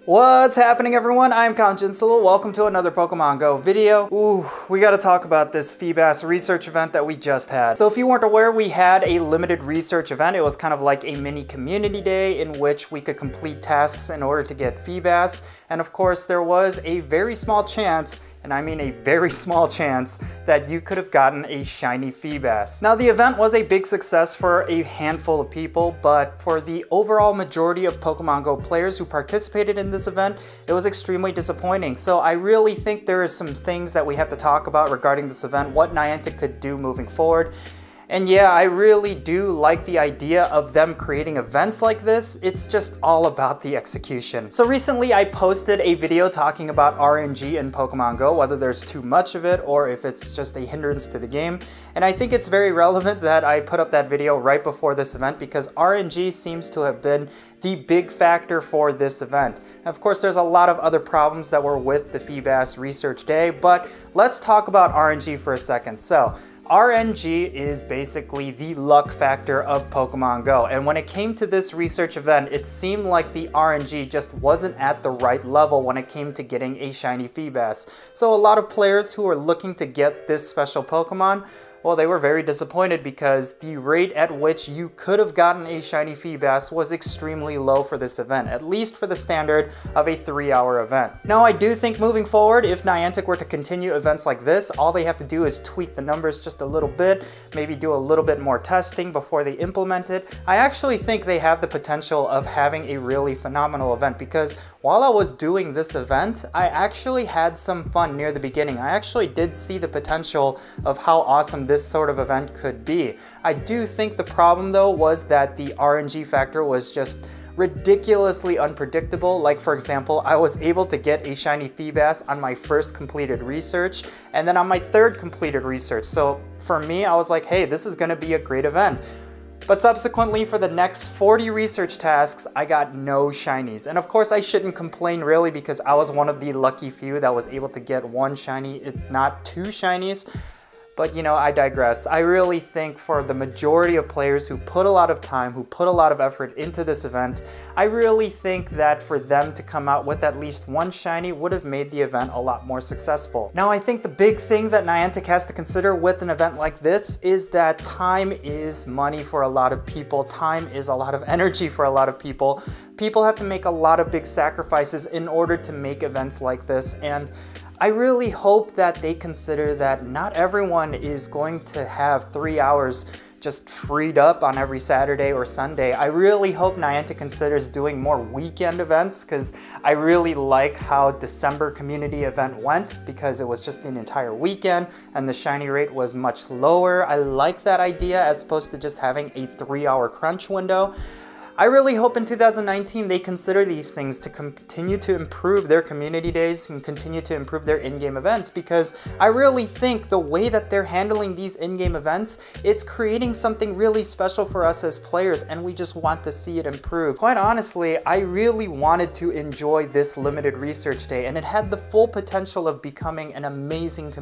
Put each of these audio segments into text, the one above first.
What's happening, everyone? I'm Count Jinsulu. Welcome to another Pokemon Go video. Ooh, we gotta talk about this Feebas research event that we just had. So if you weren't aware, we had a limited research event. It was kind of like a mini community day in which we could complete tasks in order to get Feebas. And of course, there was a very small chance, and I mean a very small chance, that you could have gotten a shiny Feebas. Now, the event was a big success for a handful of people, but for the overall majority of Pokemon Go players who participated in this event, it was extremely disappointing. So I really think there is some things that we have to talk about regarding this event, what Niantic could do moving forward. And yeah, I really do like the idea of them creating events like this. It's just all about the execution. So recently I posted a video talking about RNG in Pokemon Go, whether there's too much of it or if it's just a hindrance to the game. And I think it's very relevant that I put up that video right before this event because RNG seems to have been the big factor for this event. Of course, there's a lot of other problems that were with the Feebas Research Day, but let's talk about RNG for a second. So, RNG is basically the luck factor of Pokemon Go, and when it came to this research event, it seemed like the RNG just wasn't at the right level when it came to getting a shiny Feebas. So a lot of players who were looking to get this special Pokemon, well, they were very disappointed because the rate at which you could have gotten a shiny Feebas was extremely low for this event, at least for the standard of a 3-hour event. Now, I do think moving forward, if Niantic were to continue events like this, all they have to do is tweak the numbers just a little bit, maybe do a little bit more testing before they implement it. I actually think they have the potential of having a really phenomenal event because while I was doing this event, I actually had some fun near the beginning. I actually did see the potential of how awesome this sort of event could be. I do think the problem though was that the RNG factor was just ridiculously unpredictable. Like for example, I was able to get a shiny Feebas on my first completed research and then on my third completed research. So for me, I was like, hey, this is gonna be a great event. But subsequently, for the next 40 research tasks, I got no shinies. And of course, I shouldn't complain really because I was one of the lucky few that was able to get one shiny, if not 2 shinies. But you know, I digress. I really think for the majority of players who put a lot of time, who put a lot of effort into this event, I really think that for them to come out with at least one shiny would have made the event a lot more successful. Now, I think the big thing that Niantic has to consider with an event like this is that time is money for a lot of people. Time is a lot of energy for a lot of people. People have to make a lot of big sacrifices in order to make events like this, and I really hope that they consider that not everyone is going to have 3 hours just freed up on every Saturday or Sunday. I really hope Niantic considers doing more weekend events because I really like how December community event went because it was just an entire weekend and the shiny rate was much lower. I like that idea as opposed to just having a 3-hour crunch window. I really hope in 2019 they consider these things to continue to improve their community days and continue to improve their in-game events because I really think the way that they're handling these in-game events, it's creating something really special for us as players and we just want to see it improve. Quite honestly, I really wanted to enjoy this limited research day and it had the full potential of becoming an amazing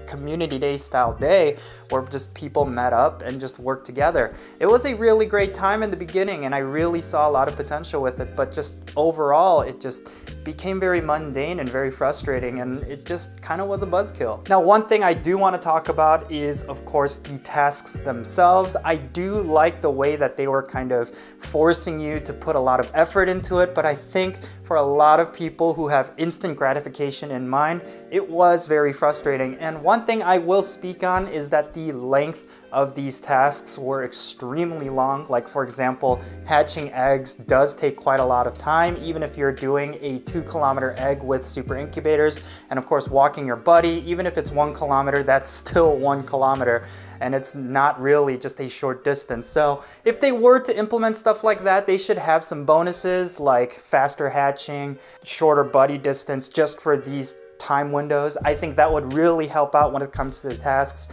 community day style day where just people met up and just worked together. It was a really great time in the beginning and I really saw a lot of potential with it, but just overall it just became very mundane and very frustrating and it just kind of was a buzzkill. Now, one thing I do want to talk about is of course the tasks themselves. I do like the way that they were kind of forcing you to put a lot of effort into it, but I think for a lot of people who have instant gratification in mind, it was very frustrating. And one thing I will speak on is that the length of these tasks were extremely long. Like for example, hatching eggs does take quite a lot of time, even if you're doing a 2-kilometer egg with super incubators. And of course, walking your buddy, even if it's 1 kilometer, that's still 1 kilometer. And it's not really just a short distance. So if they were to implement stuff like that, they should have some bonuses like faster hatching, shorter buddy distance just for these time windows. I think that would really help out when it comes to the tasks.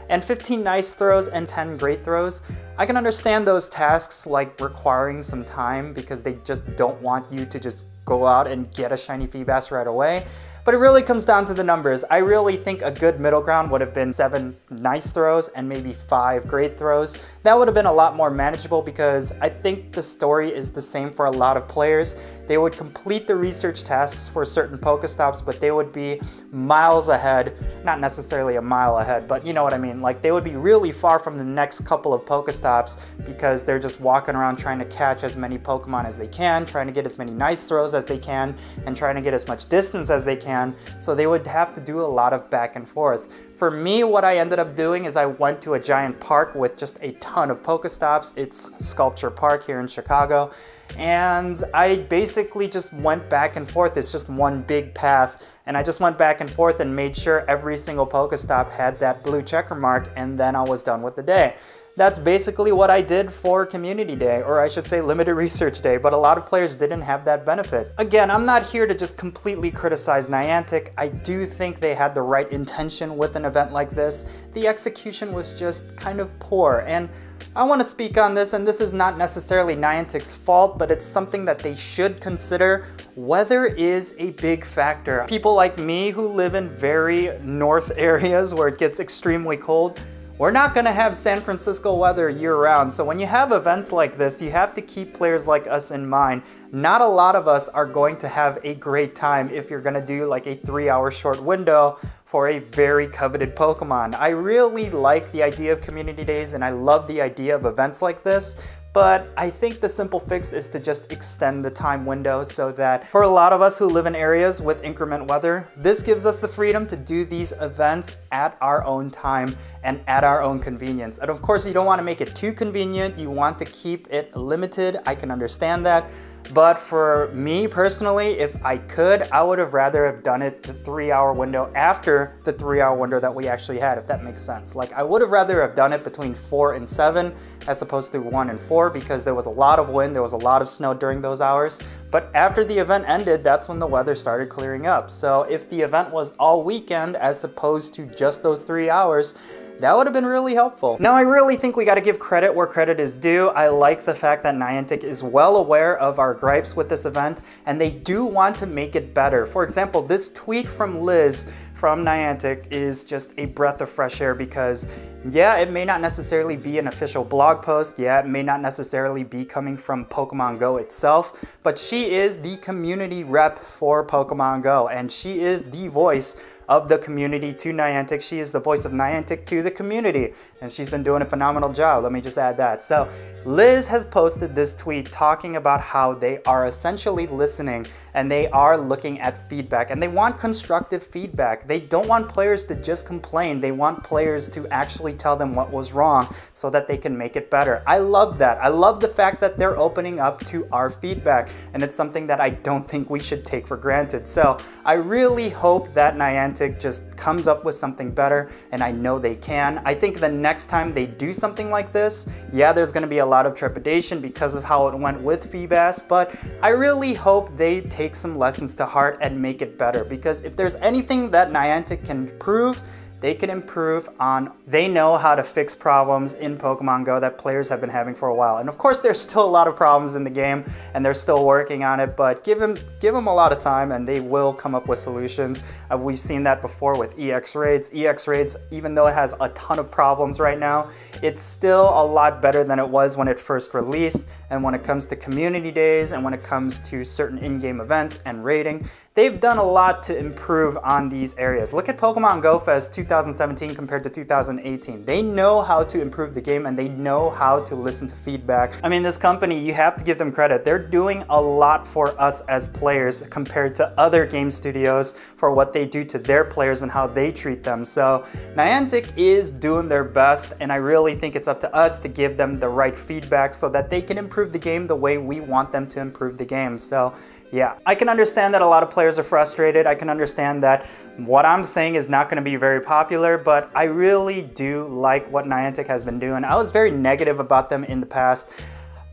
and 15 nice throws and 10 great throws. I can understand those tasks like requiring some time because they just don't want you to just go out and get a shiny Feebas right away. But it really comes down to the numbers. I really think a good middle ground would have been 7 nice throws and maybe 5 great throws. That would have been a lot more manageable because I think the story is the same for a lot of players. They would complete the research tasks for certain Pokestops, but they would be miles ahead. Not necessarily a mile ahead, but you know what I mean. Like they would be really far from the next couple of Pokestops because they're just walking around trying to catch as many Pokemon as they can, trying to get as many nice throws as they can, and trying to get as much distance as they can. So they would have to do a lot of back and forth. For me, what I ended up doing is I went to a giant park with just a ton of Pokestops. It's Sculpture Park here in Chicago. And I basically just went back and forth. It's just one big path. And I just went back and forth and made sure every single Pokestop had that blue checker mark, and then I was done with the day. That's basically what I did for Community Day, or I should say Limited Research Day, but a lot of players didn't have that benefit. Again, I'm not here to just completely criticize Niantic. I do think they had the right intention with an event like this. The execution was just kind of poor, and I want to speak on this, and this is not necessarily Niantic's fault, but it's something that they should consider. Weather is a big factor. People like me who live in very north areas where it gets extremely cold, we're not going to have San Francisco weather year-round, so when you have events like this, you have to keep players like us in mind. Not a lot of us are going to have a great time if you're going to do like a 3-hour short window for a very coveted Pokemon. I really like the idea of community days, and I love the idea of events like this. But I think the simple fix is to just extend the time window so that for a lot of us who live in areas with inclement weather, this gives us the freedom to do these events at our own time and at our own convenience. And of course, you don't want to make it too convenient. You want to keep it limited. I can understand that. But for me personally, if I could, I would have rather have done it the 3-hour window after the 3-hour window that we actually had, if that makes sense. Like I would have rather have done it between 4 and 7 as opposed to 1 and 4 because there was a lot of wind, there was a lot of snow during those hours. But after the event ended, that's when the weather started clearing up. So if the event was all weekend as opposed to just those 3 hours, that would have been really helpful. Now, I really think we got to give credit where credit is due. I like the fact that Niantic is well aware of our gripes with this event, and they do want to make it better. For example, this tweet from Liz from Niantic is just a breath of fresh air because, yeah, it may not necessarily be an official blog post. Yeah, it may not necessarily be coming from Pokemon Go itself, but she is the community rep for Pokemon Go, and she is the voice of the community to Niantic. She is the voice of Niantic to the community, and she's been doing a phenomenal job. Let me just add that. So Liz has posted this tweet talking about how they are essentially listening and they are looking at feedback, and they want constructive feedback. They don't want players to just complain. They want players to actually tell them what was wrong so that they can make it better. I love that. I love the fact that they're opening up to our feedback, and it's something that I don't think we should take for granted. So I really hope that Niantic just comes up with something better, and I know they can. I think the next time they do something like this, yeah, there's going to be a lot of trepidation because of how it went with Feebas, but I really hope they take some lessons to heart and make it better, because if there's anything that Niantic can improve, they can improve on. They know how to fix problems in Pokemon Go that players have been having for a while. And of course, there's still a lot of problems in the game and they're still working on it, but give them a lot of time and they will come up with solutions. We've seen that before with EX Raids. EX Raids, even though it has a ton of problems right now, it's still a lot better than it was when it first released. And when it comes to community days and when it comes to certain in-game events and rating, they've done a lot to improve on these areas. Look at Pokemon Go Fest 2017 compared to 2018. They know how to improve the game and they know how to listen to feedback. I mean, this company, you have to give them credit. They're doing a lot for us as players compared to other game studios for what they do to their players and how they treat them. So Niantic is doing their best, and I really think it's up to us to give them the right feedback so that they can improve the game the way we want them to improve the game. So yeah, I can understand that a lot of players are frustrated. I can understand that what I'm saying is not going to be very popular, but I really do like what Niantic has been doing. I was very negative about them in the past,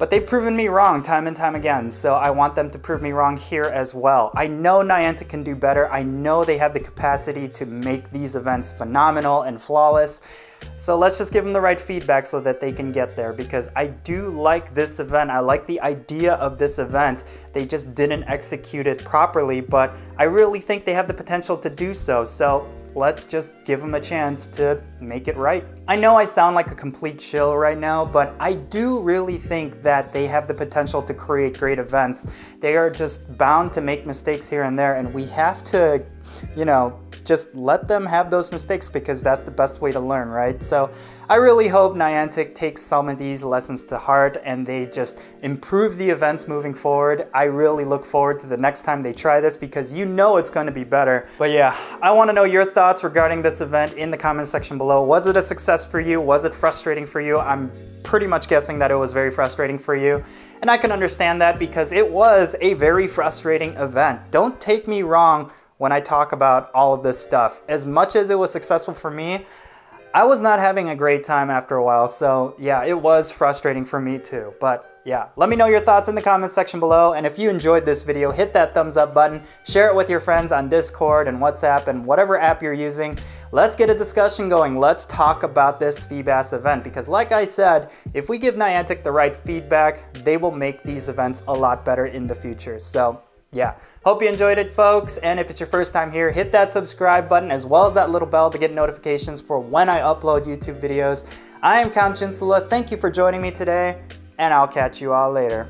But they've proven me wrong time and time again, so I want them to prove me wrong here as well. I know Niantic can do better. I know they have the capacity to make these events phenomenal and flawless. So let's just give them the right feedback so that they can get there, because I do like this event. I like the idea of this event. They just didn't execute it properly, but I really think they have the potential to do so. So let's just give them a chance to make it right. I know I sound like a complete shill right now, but I do really think that they have the potential to create great events. They are just bound to make mistakes here and there, and we have to, you know, just let them have those mistakes, because that's the best way to learn, right? So I really hope Niantic takes some of these lessons to heart and they just improve the events moving forward. I really look forward to the next time they try this, because you know it's going to be better. But yeah, I want to know your thoughts regarding this event in the comment section below. Was it a success for you? Was it frustrating for you? I'm pretty much guessing that it was very frustrating for you. And I can understand that, because it was a very frustrating event. Don't take me wrong when I talk about all of this stuff. As much as it was successful for me, I was not having a great time after a while. So yeah, it was frustrating for me too. But yeah, let me know your thoughts in the comment section below. And if you enjoyed this video, hit that thumbs up button, share it with your friends on Discord and WhatsApp and whatever app you're using. Let's get a discussion going. Let's talk about this Feebas event, because like I said, if we give Niantic the right feedback, they will make these events a lot better in the future. So yeah, hope you enjoyed it, folks. And if it's your first time here, hit that subscribe button as well as that little bell to get notifications for when I upload YouTube videos. I am Count Jinsula. Thank you for joining me today, and I'll catch you all later.